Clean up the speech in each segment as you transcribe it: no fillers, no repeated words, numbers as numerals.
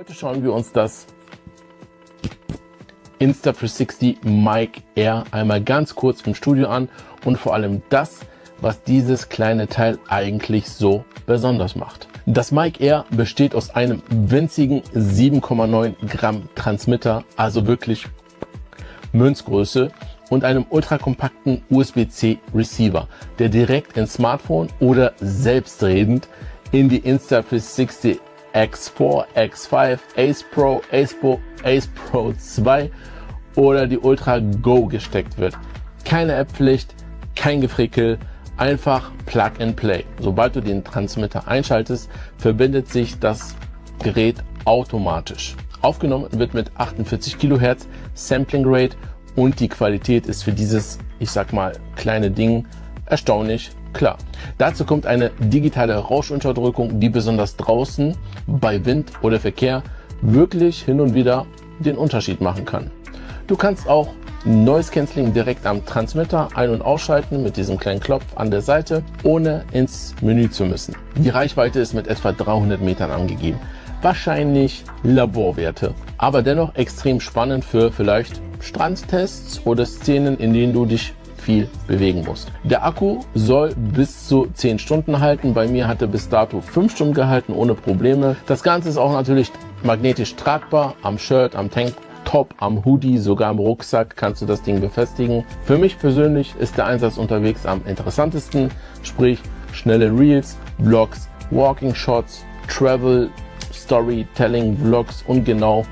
Heute schauen wir uns das Insta360 Mic Air einmal ganz kurz im Studio an und vor allem das, was dieses kleine Teil eigentlich so besonders macht. Das Mic Air besteht aus einem winzigen 7,9 Gramm Transmitter, also wirklich Münzgröße, und einem ultrakompakten USB-C Receiver, der direkt ins Smartphone oder selbstredend in die Insta360 X4, X5, Ace Pro, Ace Pro 2 oder die Ultra Go gesteckt wird. Keine App-Pflicht, kein Gefrickel, einfach Plug and Play. Sobald du den Transmitter einschaltest, verbindet sich das Gerät automatisch. Aufgenommen wird mit 48 kHz Sampling Rate und die Qualität ist für dieses, ich sag mal, kleine Ding erstaunlich klar. Dazu kommt eine digitale Rauschunterdrückung, die besonders draußen bei Wind oder Verkehr wirklich hin und wieder den Unterschied machen kann. Du kannst auch Noise Cancelling direkt am Transmitter ein- und ausschalten mit diesem kleinen Knopf an der Seite, ohne ins Menü zu müssen. Die Reichweite ist mit etwa 300 Metern angegeben. Wahrscheinlich Laborwerte, aber dennoch extrem spannend für vielleicht Strandtests oder Szenen, in denen du dich viel bewegen musst. Der Akku soll bis zu 10 Stunden halten. Bei mir hat er bis dato 5 Stunden gehalten, ohne Probleme. Das Ganze ist auch natürlich magnetisch tragbar. Am Shirt, am Tanktop, am Hoodie, sogar am Rucksack kannst du das Ding befestigen. Für mich persönlich ist der Einsatz unterwegs am interessantesten, sprich schnelle Reels, Vlogs, Walking Shots, Travel, Storytelling, Vlogs, und genau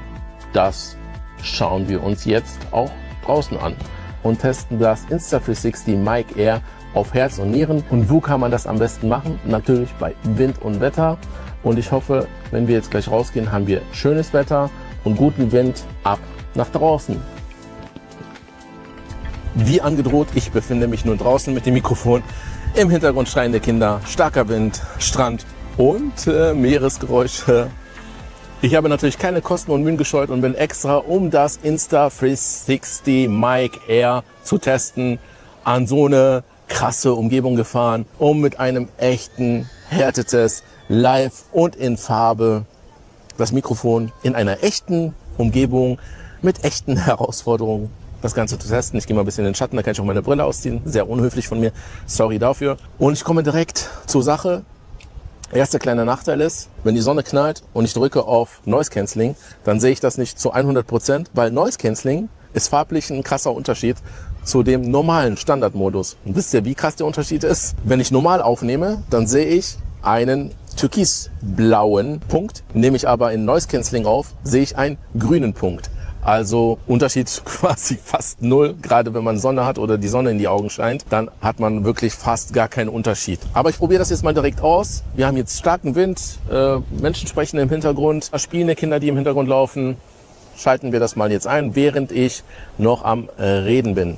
das schauen wir uns jetzt auch draußen an und testen das Insta360 Mic Air auf Herz und Nieren. Und wo kann man das am besten machen? Natürlich bei Wind und Wetter. Und ich hoffe, wenn wir jetzt gleich rausgehen, haben wir schönes Wetter und guten Wind. Ab nach draußen. Wie angedroht, ich befinde mich nun draußen mit dem Mikrofon. Im Hintergrund schreiende Kinder, starker Wind, Strand und Meeresgeräusche. Ich habe natürlich keine Kosten und Mühen gescheut und bin extra, um das Insta360 Mic Air zu testen, an so eine krasse Umgebung gefahren, um mit einem echten Härtetest live und in Farbe das Mikrofon in einer echten Umgebung mit echten Herausforderungen das Ganze zu testen. Ich gehe mal ein bisschen in den Schatten, da kann ich auch meine Brille ausziehen. Sehr unhöflich von mir, sorry dafür. Und ich komme direkt zur Sache. Erster kleiner Nachteil ist, wenn die Sonne knallt und ich drücke auf Noise Cancelling, dann sehe ich das nicht zu 100%, weil Noise Cancelling ist farblich ein krasser Unterschied zu dem normalen Standardmodus. Und wisst ihr, wie krass der Unterschied ist? Wenn ich normal aufnehme, dann sehe ich einen türkisblauen Punkt. Nehme ich aber in Noise Cancelling auf, sehe ich einen grünen Punkt. Also Unterschied quasi fast null, gerade wenn man Sonne hat oder die Sonne in die Augen scheint, dann hat man wirklich fast gar keinen Unterschied. Aber ich probiere das jetzt mal direkt aus. Wir haben jetzt starken Wind, Menschen sprechen im Hintergrund, spielende Kinder, die im Hintergrund laufen. Schalten wir das mal jetzt ein, während ich noch am Reden bin.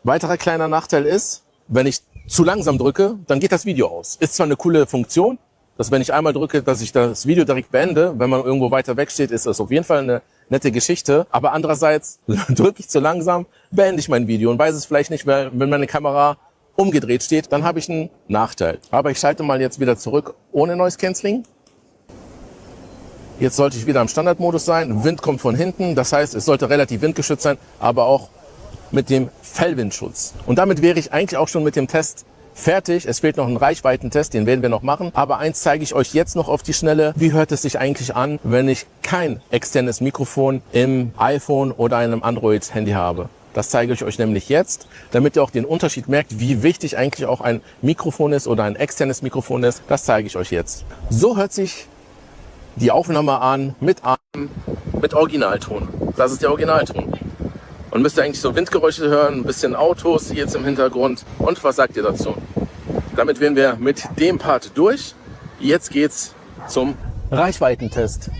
Weiterer kleiner Nachteil ist, wenn ich zu langsam drücke, dann geht das Video aus. Ist zwar eine coole Funktion, dass wenn ich einmal drücke, dass ich das Video direkt beende. Wenn man irgendwo weiter weg steht, ist das auf jeden Fall eine nette Geschichte. Aber andererseits drücke ich zu langsam, beende ich mein Video und weiß es vielleicht nicht, weil wenn meine Kamera umgedreht steht, dann habe ich einen Nachteil. Aber ich schalte mal jetzt wieder zurück ohne Noise Cancelling. Jetzt sollte ich wieder im Standardmodus sein. Wind kommt von hinten, das heißt, es sollte relativ windgeschützt sein, aber auch mit dem Fellwindschutz. Und damit wäre ich eigentlich auch schon mit dem Test fertig. Es fehlt noch ein Reichweitentest, den werden wir noch machen. Aber eins zeige ich euch jetzt noch auf die Schnelle. Wie hört es sich eigentlich an, wenn ich kein externes Mikrofon im iPhone oder einem Android-Handy habe? Das zeige ich euch nämlich jetzt, damit ihr auch den Unterschied merkt, wie wichtig eigentlich auch ein Mikrofon ist oder ein externes Mikrofon ist. Das zeige ich euch jetzt. So hört sich die Aufnahme an mit Originalton. Das ist der Originalton. Und müsst ihr eigentlich so Windgeräusche hören, ein bisschen Autos jetzt im Hintergrund. Und was sagt ihr dazu? Damit wären wir mit dem Part durch. Jetzt geht's zum Reichweitentest.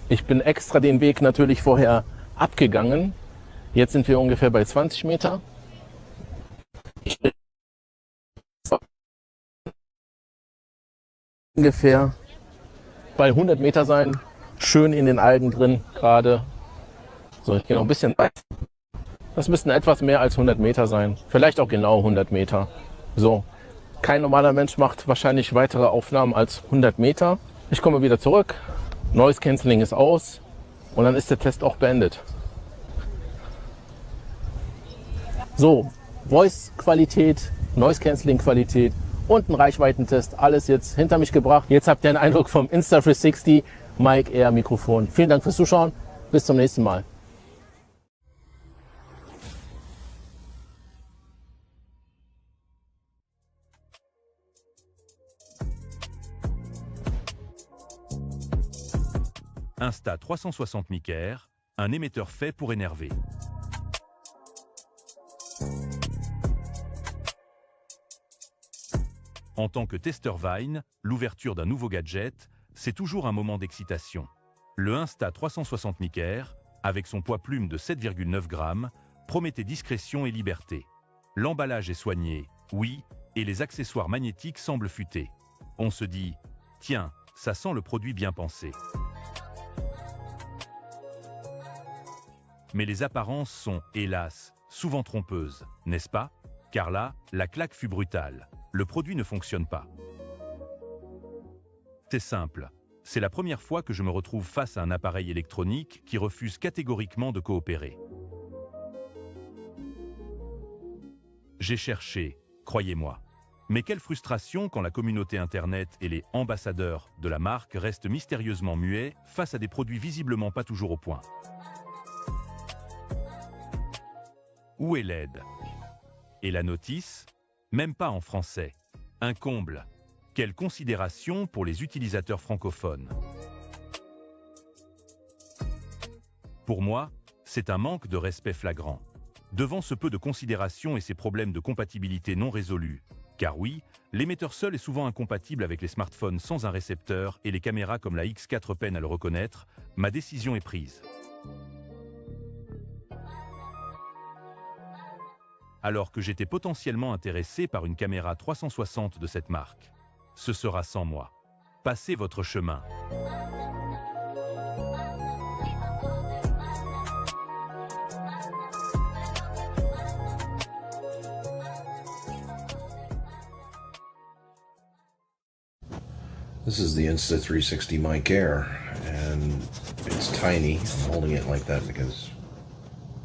Ich bin extra den Weg natürlich vorher abgegangen. Jetzt sind wir ungefähr bei 20 Meter. Ich bin ungefähr bei 100 Meter sein. Schön in den Algen drin gerade. So, ich gehe noch ein bisschen weit. Das müssten etwas mehr als 100 Meter sein. Vielleicht auch genau 100 Meter. So, Kein normaler Mensch macht wahrscheinlich weitere Aufnahmen als 100 Meter. Ich komme wieder zurück, Noise Cancelling ist aus und dann ist der Test auch beendet. So, Voice-Qualität, Noise Cancelling Qualität und ein Reichweitentest, alles jetzt hinter mich gebracht. Jetzt habt ihr einen Eindruck vom Insta360 Mic Air Mikrofon. Vielen Dank fürs Zuschauen, bis zum nächsten Mal. Insta360 Mic Air, un émetteur fait pour énerver. En tant que testeur Vine, l'ouverture d'un nouveau gadget, c'est toujours un moment d'excitation. Le Insta360 Mic Air, avec son poids plume de 7,9 grammes, promettait discrétion et liberté. L'emballage est soigné, oui, et les accessoires magnétiques semblent futés. On se dit, tiens, ça sent le produit bien pensé. Mais les apparences sont, hélas, souvent trompeuses, n'est-ce pas? Car là, la claque fut brutale. Le produit ne fonctionne pas. C'est simple. C'est la première fois que je me retrouve face à un appareil électronique qui refuse catégoriquement de coopérer. J'ai cherché, croyez-moi. Mais quelle frustration quand la communauté Internet et les ambassadeurs de la marque restent mystérieusement muets face à des produits visiblement pas toujours au point. Où est l'aide? Et la notice? Même pas en français. Un comble. Quelle considération pour les utilisateurs francophones. Pour moi, c'est un manque de respect flagrant. Devant ce peu de considération et ces problèmes de compatibilité non résolus, car oui, l'émetteur seul est souvent incompatible avec les smartphones sans un récepteur et les caméras comme la X4 peinent à le reconnaître, ma décision est prise. Alors que j'étais potentiellement intéressé par une caméra 360 de cette marque. Ce sera sans moi. Passez votre chemin. This is the Insta360 Mic Air, and it's tiny. I'm holding it like that because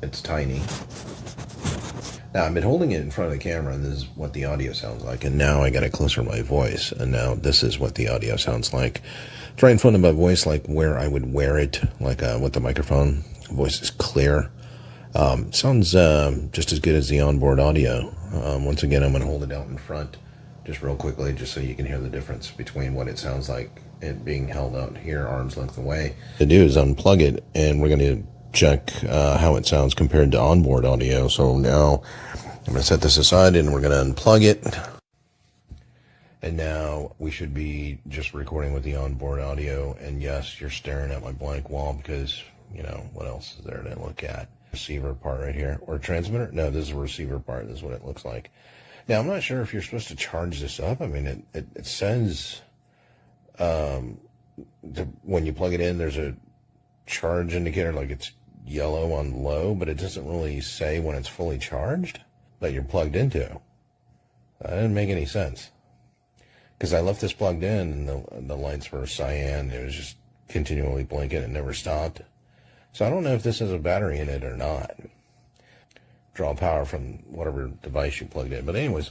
it's tiny. Now, I've been holding it in front of the camera, and this is what the audio sounds like. And now I got it closer to my voice, and now this is what the audio sounds like. It's right in front of my voice, like where I would wear it, like with the microphone. The voice is clear. Sounds just as good as the onboard audio. Once again, I'm going to hold it out in front just real quickly, just so you can hear the difference between what it sounds like it being held out here, arm's length away. What to do is unplug it, and we're going to check how it sounds compared to onboard audio. So now I'm going to set this aside and we're going to unplug it. And now we should be just recording with the onboard audio. And yes, you're staring at my blank wall because, you know, what else is there to look at? Receiver part right here. Or transmitter? No, this is a receiver part. This is what it looks like. Now, I'm not sure if you're supposed to charge this up. I mean, it says when you plug it in, there's a charge indicator, like it's yellow on low, but it doesn't really say when it's fully charged that you're plugged into. That didn't make any sense because I left this plugged in and the lights were cyan. It was just continually blinking. It never stopped. So I don't know if this has a battery in it or not. Draw power from whatever device you plugged in. But anyways,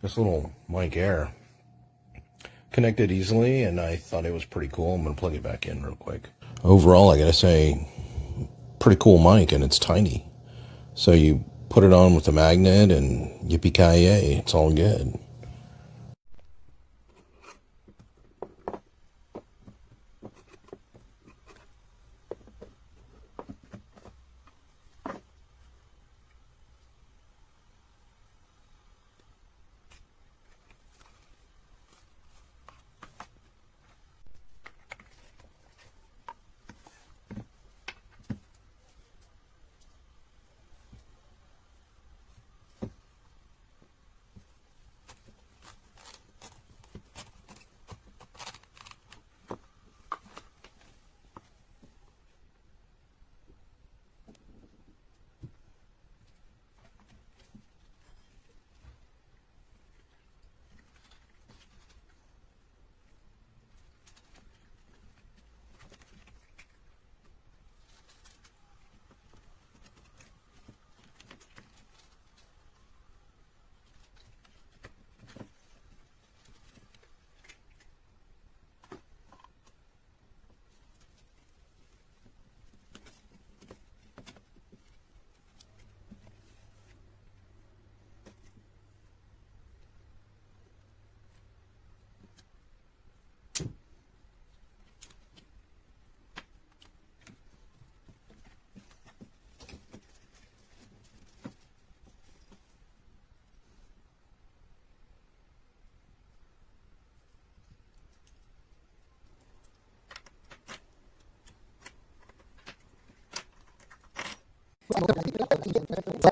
this little Mic Air connected easily, and I thought it was pretty cool. I'm going to plug it back in real quick. Overall, I got to say, pretty cool mic, and it's tiny. So you put it on with a magnet, and yippee-ki-yay, it's all good.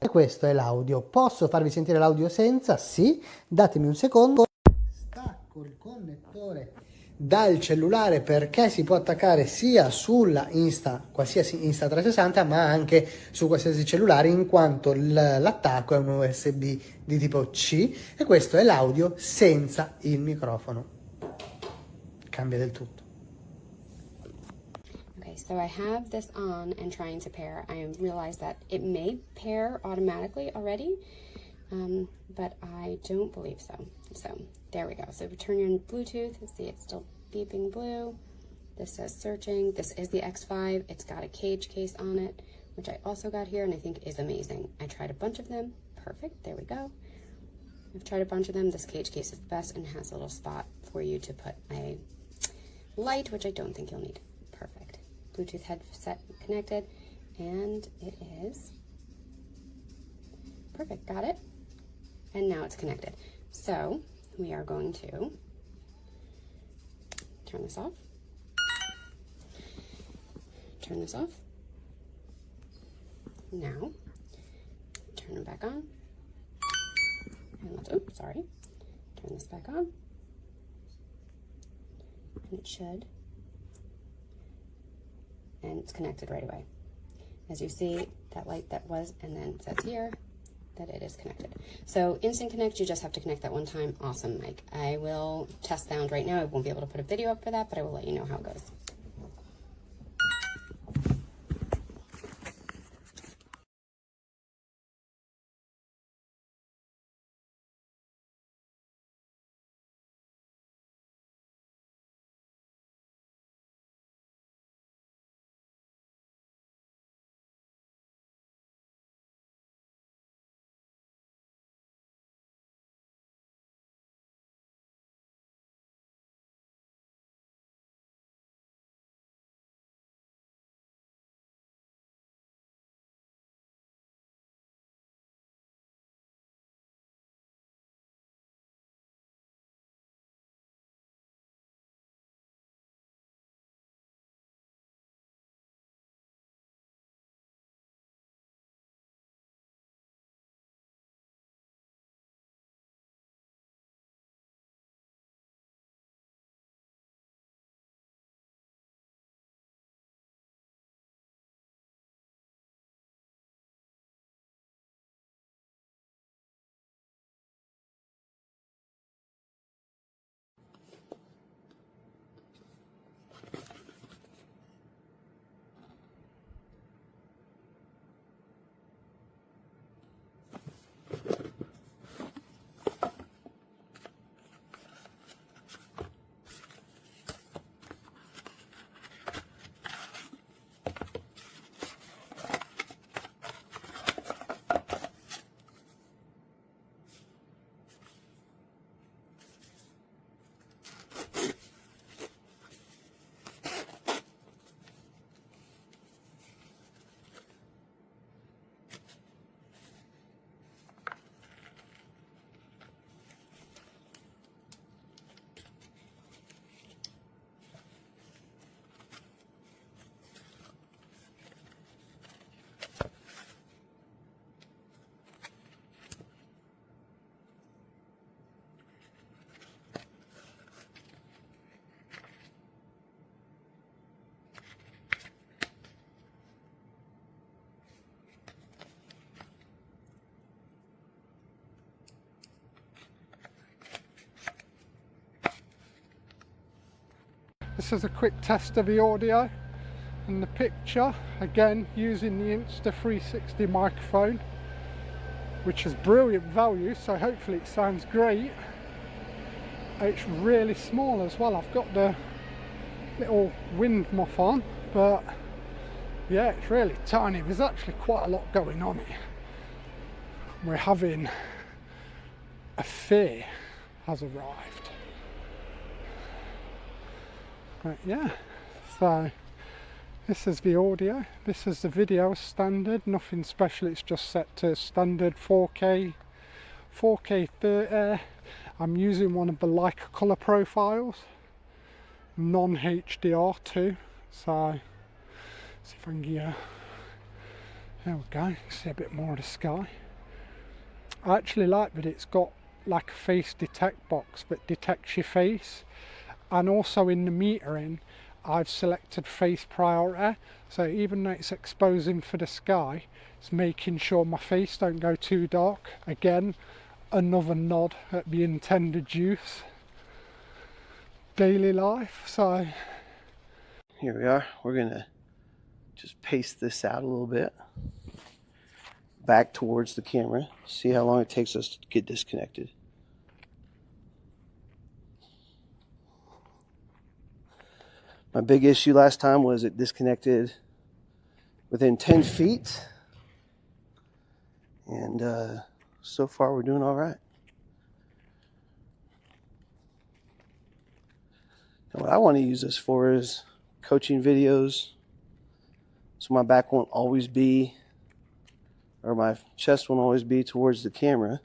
Questo è l'audio. Posso farvi sentire l'audio senza? Sì. Datemi un secondo. Stacco il connettore dal cellulare perché si può attaccare sia sulla qualsiasi Insta360, ma anche su qualsiasi cellulare, in quanto l'attacco è un USB di tipo C, e questo è l'audio senza il microfono. Cambia del tutto. Okay, so I have this on and trying to pair. I realized that it may pair automatically already, but I don't believe so. So there we go. So we turn on Bluetooth. See, it's still beeping blue. This says searching. This is the X5. It's got a cage case on it, which I also got here and I think is amazing. I tried a bunch of them. Perfect. There we go. I've tried a bunch of them. This cage case is the best and has a little spot for you to put a light, which I don't think you'll need. Perfect. Bluetooth headset connected, and it is perfect. Got it. And now it's connected. So we are going to turn this off. Turn this off. Now turn it back on. And let's, oops, sorry. Turn this back on. And it should. And it's connected right away. As you see, that light that was, and then it says here that it is connected. So instant connect, you just have to connect that one time. Awesome, Mike. I will test sound right now. I won't be able to put a video up for that, but I will let you know how it goes. This is a quick test of the audio and the picture, again using the Insta360 microphone, which has brilliant value, so hopefully it sounds great. It's really small as well. I've got the little wind muff on, but yeah, it's really tiny. There's actually quite a lot going on here. We're having a fair has arrived. But yeah, so this is the audio, this is the video standard, nothing special, it's just set to standard 4K 30. I'm using one of the Leica colour profiles, non-HDR too, so see if I can There we go, see a bit more of the sky. I actually like that it's got like a face detect box that detects your face, and also in the metering I've selected face priority, so even though it's exposing for the sky, it's making sure my face don't go too dark. Again, another nod at the intended use. Daily life. So here we are. We're gonna just paste this out a little bit back towards the camera, see how long it takes us to get disconnected. My big issue last time was it disconnected within 10 feet, and so far we're doing all right. And what I want to use this for is coaching videos, so my back won't always be, or my chest won't always be towards the camera.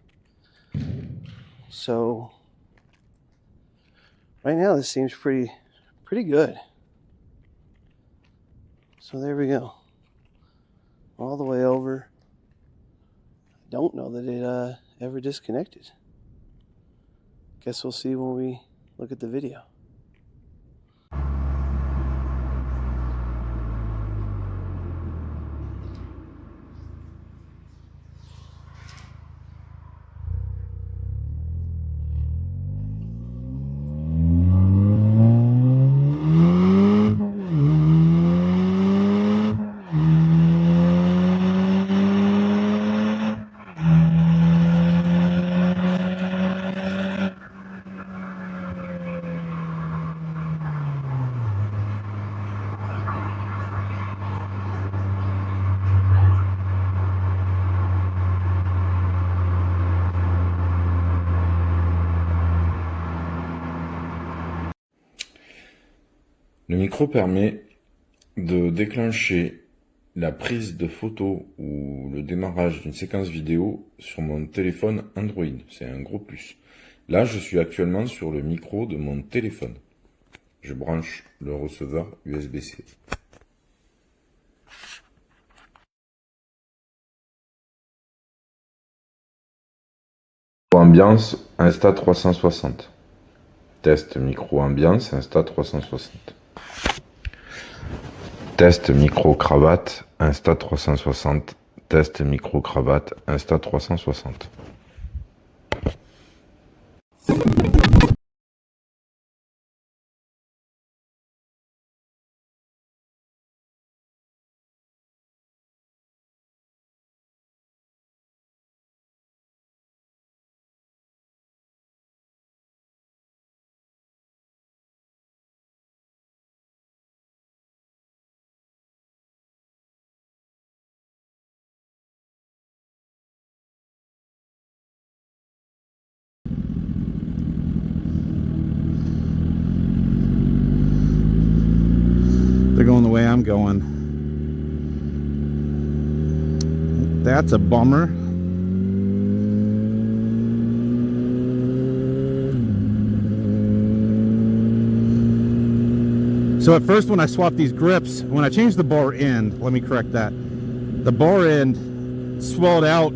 So right now this seems pretty good. So there we go, all the way over. I don't know that it ever disconnected. Guess we'll see when we look at the video. Le micro permet de déclencher la prise de photo ou le démarrage d'une séquence vidéo sur mon téléphone Android. C'est un gros plus. Là, je suis actuellement sur le micro de mon téléphone. Je branche le receveur USB-C. Ambiance Insta360. Test micro ambiance Insta360. Test micro cravate Insta360. Test micro cravate Insta360. They're going the way I'm going. That's a bummer. So at first when I swapped these grips, when I changed the bar end, let me correct that. The bar end swelled out